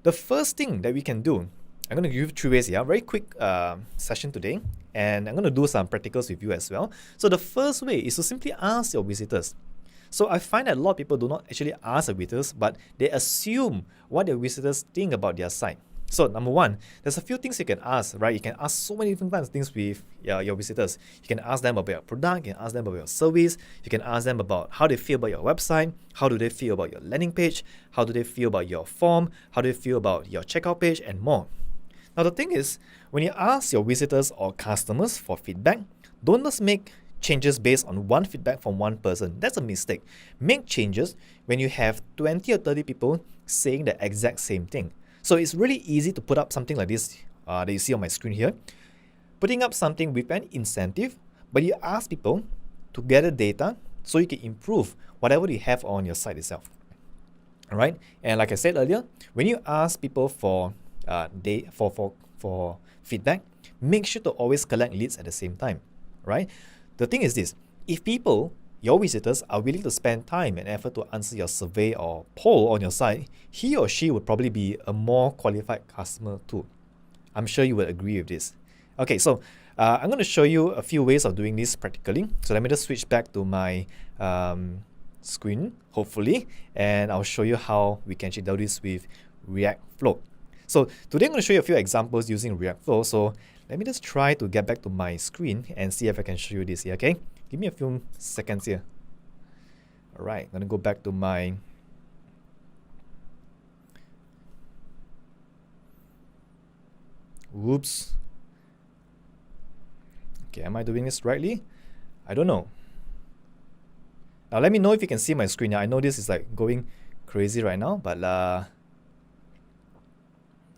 The first thing that we can do, I'm going to give you 3 ways here. Very quick session today, and I'm going to do some practicals with you as well. So the first way is to simply ask your visitors. So I find that a lot of people do not actually ask their visitors, but they assume what their visitors think about their site. So number one, there's a few things you can ask, right? You can ask so many different kinds of things with your visitors. You can ask them about your product, you can ask them about your service, you can ask them about how they feel about your website, how do they feel about your landing page, how do they feel about your form, how do they feel about your checkout page, and more. Now the thing is, when you ask your visitors or customers for feedback, don't just make changes based on one feedback from one person. That's a mistake. Make changes when you have 20 or 30 people saying the exact same thing. So it's really easy to put up something like this that you see on my screen here. Putting up something with an incentive, but you ask people to gather data so you can improve whatever you have on your site itself. All right, and like I said earlier, when you ask people for feedback, make sure to always collect leads at the same time. Right? The thing is this: if people, your visitors, are willing to spend time and effort to answer your survey or poll on your site, he or she would probably be a more qualified customer too. I'm sure you would agree with this. Okay, so I'm going to show you a few ways of doing this practically. So let me just switch back to my screen, hopefully, and I'll show you how we can actually do this with React Flow. So today I'm going to show you a few examples using React Flow. So let me just try to get back to my screen and see if I can show you this here, okay? Give me a few seconds here. All right, I'm going to go back to my whoops. Okay, am I doing this rightly? I don't know. Now let me know if you can see my screen. I know this is like going crazy right now, but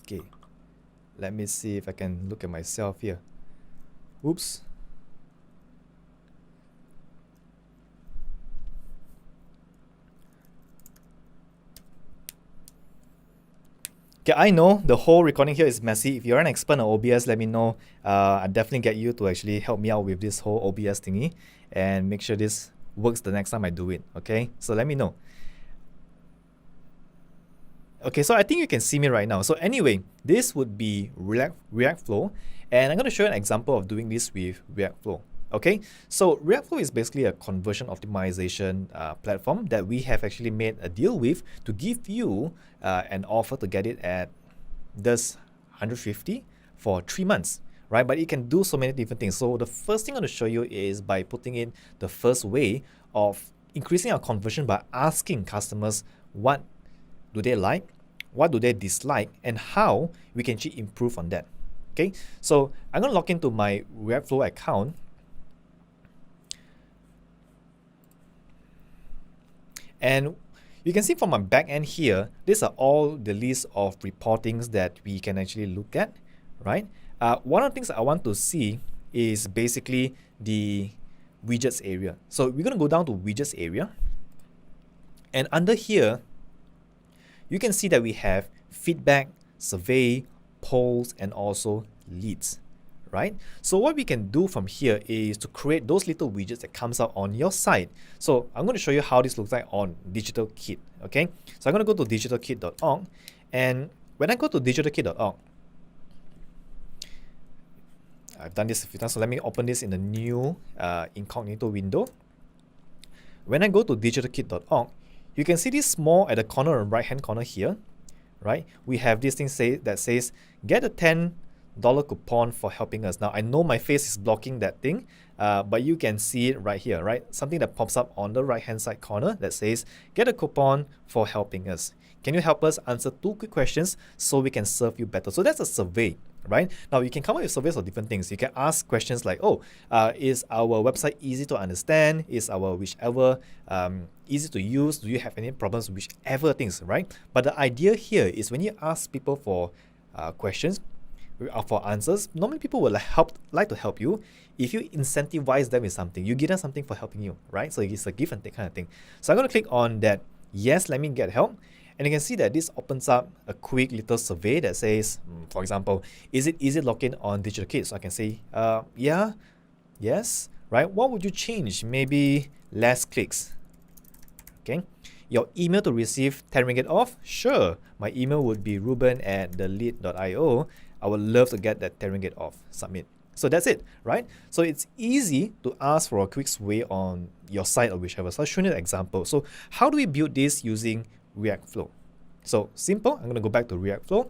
okay. Let me see if I can look at myself here. Oops. Okay, I know the whole recording here is messy. If you're an expert on OBS, let me know. I'll definitely get you to actually help me out with this whole OBS thingy and make sure this works the next time I do it, okay? So let me know. Okay, so I think you can see me right now. So anyway, this would be React Flow, and I'm going to show you an example of doing this with React Flow. Okay, so React Flow is basically a conversion optimization platform that we have actually made a deal with to give you an offer to get it at this 150 for 3 months, right? But it can do so many different things. So the first thing I'm going to show you is by putting in the first way of increasing our conversion by asking customers what do they like, what do they dislike, and how we can actually improve on that. Okay, so I'm going to log into my React Flow account. And you can see from my back end here, these are all the list of reportings that we can actually look at, right? One of the things I want to see is basically the widgets area. So we're going to go down to widgets area. And under here, you can see that we have feedback, survey, polls, and also leads, right? So what we can do from here is to create those little widgets that comes out on your site. So I'm going to show you how this looks like on Digital Kit, okay? So I'm going to go to digitalkit.org, and when I go to digitalkit.org, I've done this a few times, so let me open this in the new incognito window. When I go to digitalkit.org, you can see this small at the corner right hand corner here, right? We have this thing that says get a $10 coupon for helping us. Now I know my face is blocking that thing, but you can see it right here, right? Something that pops up on the right hand side corner that says get a coupon for helping us. Can you help us answer 2 quick questions so we can serve you better? So that's a survey, right? Now you can come up with surveys of different things. You can ask questions like, oh, is our website easy to understand? Is our whichever easy to use? Do you have any problems? Whichever things, right? But the idea here is when you ask people for questions, for answers, normally people will like to help you if you incentivize them with something. You give them something for helping you, right? So it's a give and take kind of thing. So I'm going to click on that, yes, let me get help. And you can see that this opens up a quick little survey that says, for example, is it easy to log in on DigitalKit? So I can say, yeah, yes, right? What would you change? Maybe less clicks. Okay. your email to receive 10 ringgit off? Sure, my email would be ruben@thelead.io. I would love to get that 10 ringgit off. Submit. So that's it, right? So it's easy to ask for a quick sway on your site or whichever. So I'll show you an example. So how do we build this using React Flow? So simple, I'm going to go back to React Flow.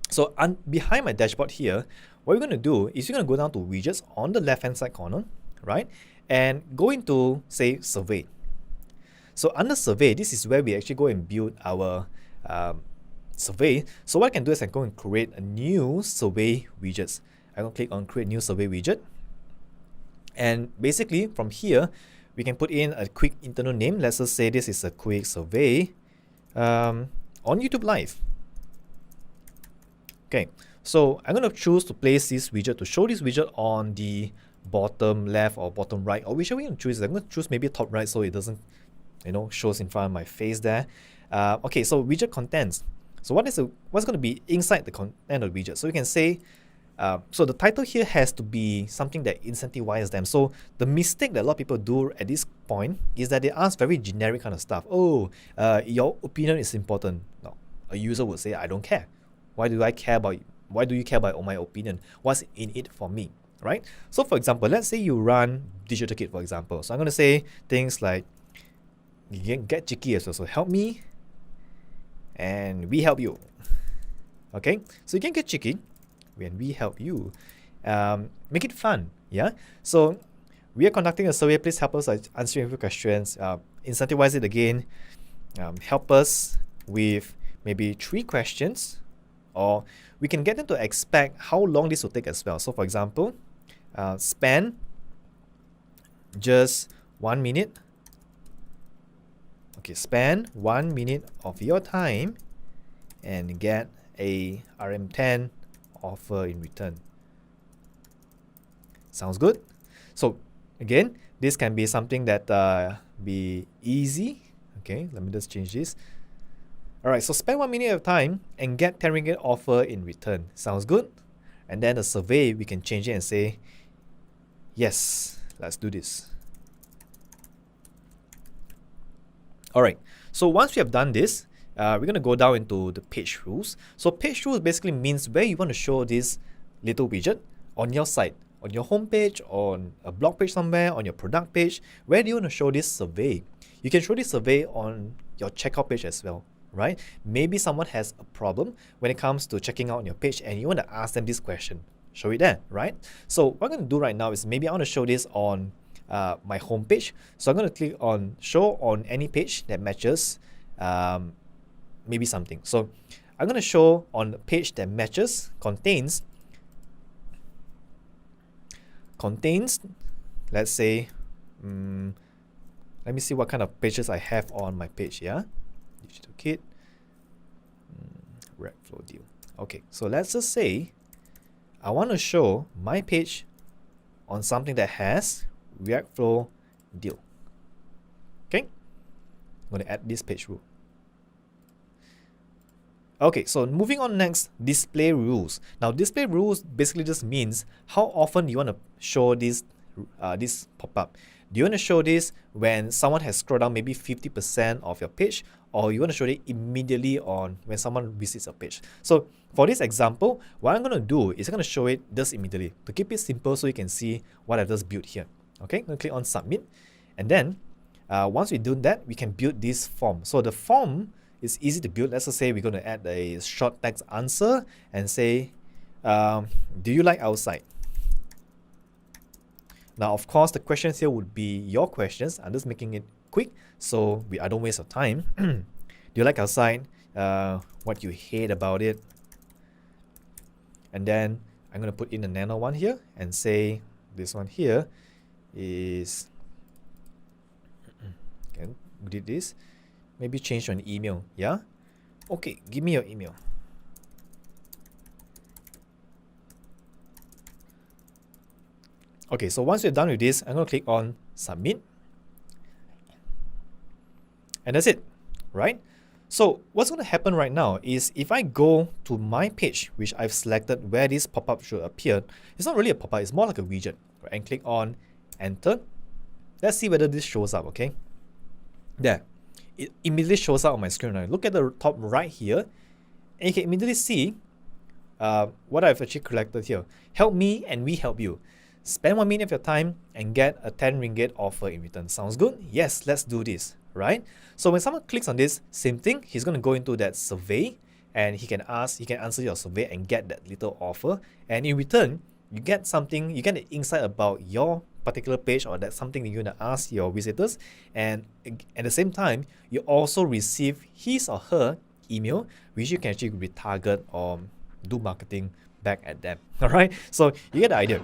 So behind my dashboard here, what we're going to do is you're going to go down to widgets on the left-hand side corner, right? And go into, say, survey. So under survey, this is where we actually go and build our survey. So what I can do is I can go and create a new survey widgets. I'm going to click on create new survey widget. And basically from here, we can put in a quick internal name. Let's just say this is a quick survey on YouTube Live. Okay, so I'm going to choose to place this widget, to show this widget on the bottom left or bottom right, or whichever you want to choose. I'm going to choose maybe top right so it doesn't, shows in front of my face there. Okay, so widget contents. So what's going to be inside the content of the widget? So you can say, so the title here has to be something that incentivizes them. So the mistake that a lot of people do at this point is that they ask very generic kind of stuff. Oh, your opinion is important. No, a user would say, I don't care. Why do you care about my opinion? What's in it for me, right? So for example, let's say you run Digital Kit, for example. So I'm going to say things like, you can get cheeky as well. So help me and we help you. Okay, so you can get cheeky when we help you. Make it fun, yeah? So we are conducting a survey. Please help us answering a few questions. Incentivize it again. Help us with maybe 3 questions, or we can get them to expect how long this will take as well. So for example, spend just 1 minute. Okay, spend 1 minute of your time and get a RM10 offer in return. Sounds good? So again, this can be something that be easy. Okay, let me just change this. Alright, so spend 1 minute of time and get 10 ringgit offer in return. Sounds good? And then the survey, we can change it and say, yes, let's do this. Alright, so once we have done this, we're going to go down into the page rules. So page rules basically means where you want to show this little widget on your site, on your home page, on a blog page somewhere, on your product page. Where do you want to show this survey? You can show this survey on your checkout page as well, right? Maybe someone has a problem when it comes to checking out on your page and you want to ask them this question. Show it there, right? So what I'm going to do right now is maybe I want to show this on my home page. So I'm going to click on show on any page that matches maybe something. So I'm going to show on a page that matches, contains, let's say, let me see what kind of pages I have on my page, yeah? Digital Kit, React Flow deal. Okay, so let's just say I want to show my page on something that has React Flow deal. Okay, I'm going to add this page rule. Okay, so moving on next, display rules. Now, display rules basically just means how often you want to show this pop-up. Do you want to show this when someone has scrolled down maybe 50% of your page, or you want to show it immediately on when someone visits a page? So for this example, what I'm going to do is I'm going to show it just immediately to keep it simple so you can see what I've just built here. Okay, I'm going to click on submit, and then once we do that, we can build this form. So the form is easy to build. Let's just say we're going to add a short text answer and say, do you like our site? Now, of course, the questions here would be your questions. I'm just making it quick so I don't waste your time. Do you like our site? What you hate about it? And then I'm going to put in a nano one here and say this one here is, okay, we did this. Maybe change to an email, yeah? Okay, give me your email. Okay, so once we're done with this, I'm going to click on submit. And that's it, right? So what's going to happen right now is if I go to my page, which I've selected where this pop-up should appear, it's not really a pop-up, it's more like a widget, right? And click on enter. Let's see whether this shows up, okay? There, it immediately shows up on my screen. Right? Look at the top right here, and you can immediately see what I've actually collected here. Help me and we help you. Spend 1 minute of your time and get a 10 ringgit offer in return. Sounds good? Yes, let's do this, right? So when someone clicks on this, same thing, he's going to go into that survey and he can answer your survey and get that little offer. And in return, you get something, you get an insight about your particular page, or that's something that you're going to ask your visitors. And at the same time, you also receive his or her email, which you can actually retarget or do marketing back at them. All right, so you get the idea.